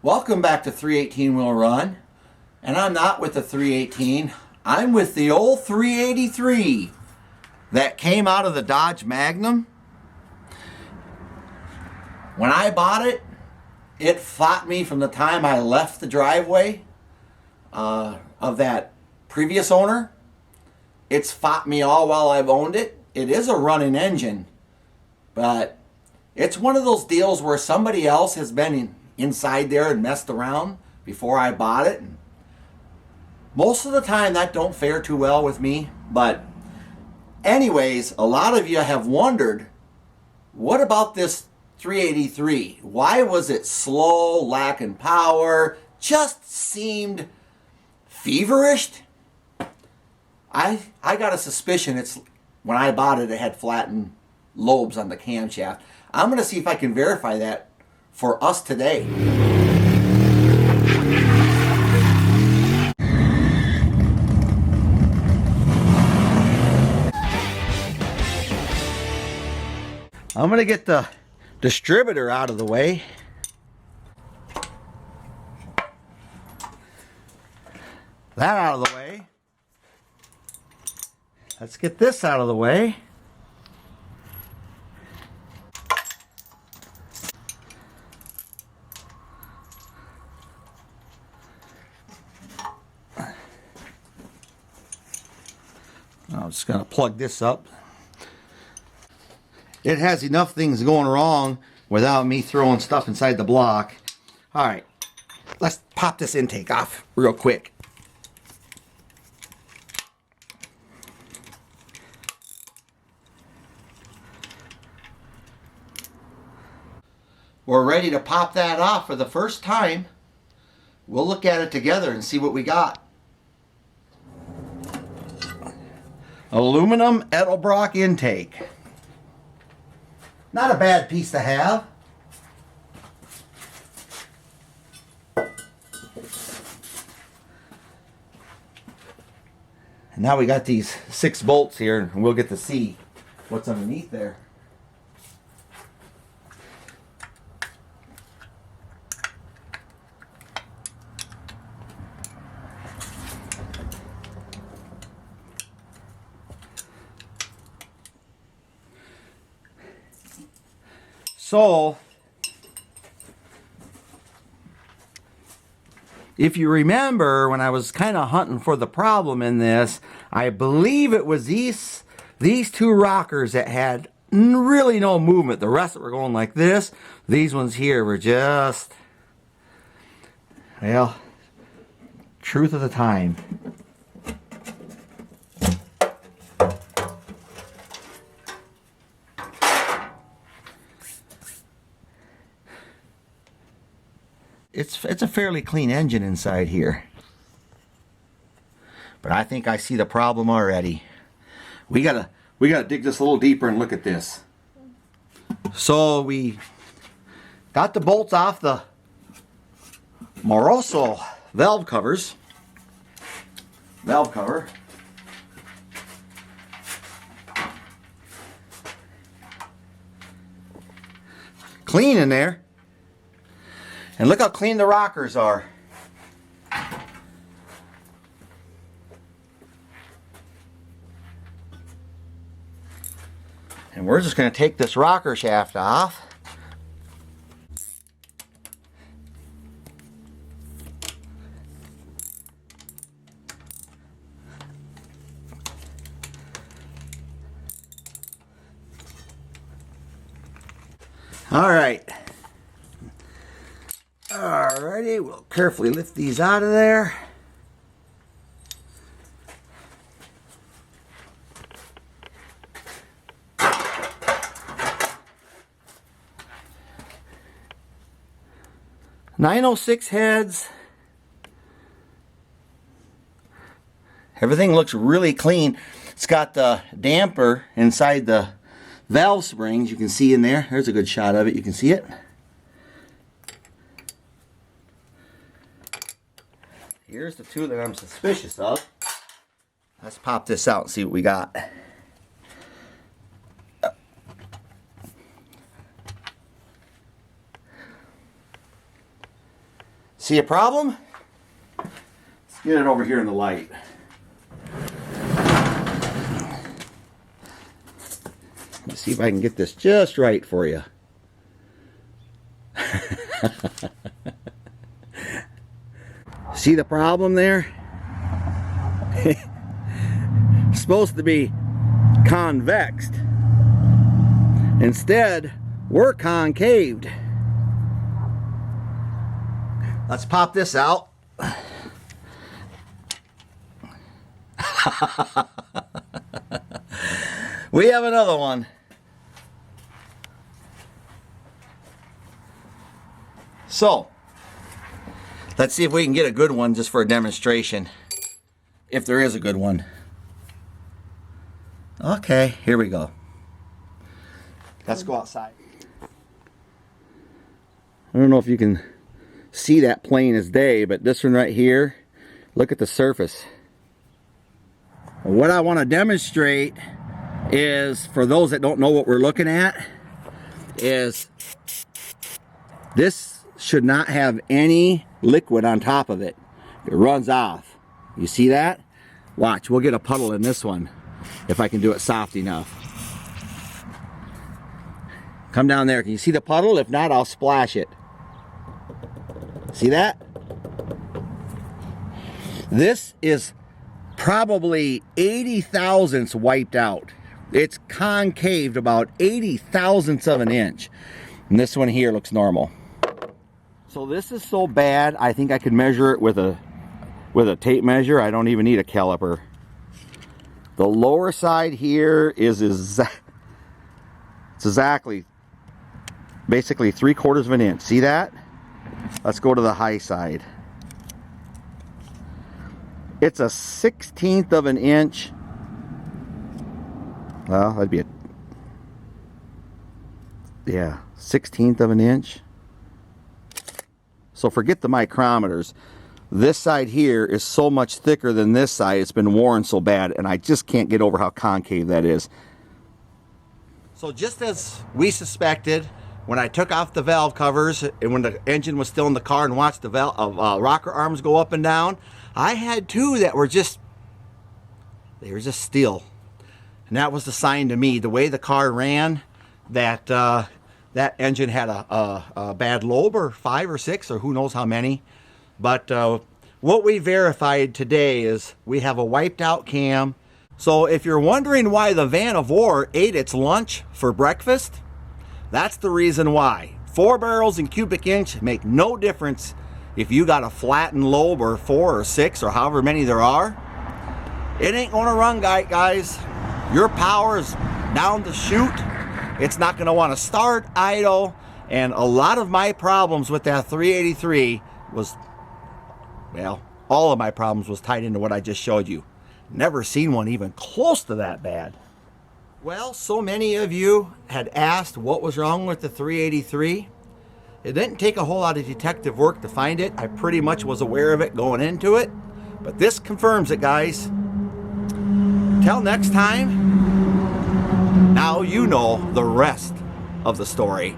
Welcome back to 318 Wheel Run. And I'm not with the 318. I'm with the old 383 that came out of the Dodge Magnum. When I bought it, it fought me from the time I left the driveway of that previous owner. It's fought me all while I've owned it. It is a running engine, but it's one of those deals where somebody else has been inside there and messed around before I bought it. And most of the time that don't fare too well with me. But anyways, a lot of you have wondered, what about this 383? Why was it slow, lacking power, just seemed feverish? I got a suspicion it's when I bought it, it had flattened lobes on the camshaft. I'm going to see if I can verify that for us today. I'm going to get the distributor out of the way. That out of the way. Let's get this out of the way. I'm just going to plug this up. It has enough things going wrong without me throwing stuff inside the block. All right, let's pop this intake off real quick. We're ready to pop that off for the first time. We'll look at it together and see what we got. Aluminum Edelbrock intake. Not a bad piece to have. And now we got these 6 bolts here, and we'll get to see what's underneath there. So, if you remember, when I was kind of hunting for the problem in this, I believe it was these 2 rockers that had really no movement. The rest were going like this. These ones here were just, well, truth of the time. It's a fairly clean engine inside here. But I think I see the problem already. We gotta dig this a little deeper and look at this. So we got the bolts off the Moroso valve cover. Clean in there. And look how clean the rockers are. And we're just going to take this rocker shaft off. All right. Alrighty, we'll carefully lift these out of there. .906 heads. Everything looks really clean. It's got the damper inside the valve springs. You can see in there. There's a good shot of it. You can see it. Here's the 2 that I'm suspicious of. Let's pop this out and see what we got. See a problem? Let's get it over here in the light. Let's see if I can get this just right for you. See the problem there? It's supposed to be convexed. Instead, we're concaved. Let's pop this out. We have another one. So, let's see if we can get a good one just for a demonstration. If there is a good one. Okay, here we go. Let's go outside. I don't know if you can see that plain as day, but this one right here, look at the surface. What I want to demonstrate is, for those that don't know what we're looking at, is this should not have any liquid on top of it. It runs off. You see that? Watch, we'll get a puddle in this one if I can do it soft enough. Come down there. Can you see the puddle? If not, I'll splash it. See that? This is probably 80 thousandths wiped out. It's concaved about 80 thousandths of an inch. And this one here looks normal. So this is so bad, I think I could measure it with a tape measure. I don't even need a caliper. The lower side here is exactly, basically 3/4 of an inch. See that? Let's go to the high side. It's a 1/16 of an inch. Well, that'd be 1/16 of an inch. So forget the micrometers. This side here is so much thicker than this side. It's been worn so bad, and I just can't get over how concave that is. So just as we suspected, when I took off the valve covers and when the engine was still in the car and watched the rocker arms go up and down, I had two that were just steel. And that was the sign to me, the way the car ran, that that engine had a bad lobe, or 5 or 6 or who knows how many. But what we verified today is we have a wiped out cam. So if you're wondering why the van of war ate its lunch for breakfast, that's the reason why. 4 barrels in cubic inch make no difference if you got a flattened lobe, or 4 or 6 or however many there are. It ain't gonna run, guys. Your power is down the chute. It's not gonna wanna start, idle, and a lot of my problems with that 383 was, well, all of my problems was tied into what I just showed you. Never seen one even close to that bad. Well, so many of you had asked what was wrong with the 383. It didn't take a whole lot of detective work to find it. I pretty much was aware of it going into it, but this confirms it, guys. Till next time, now you know the rest of the story.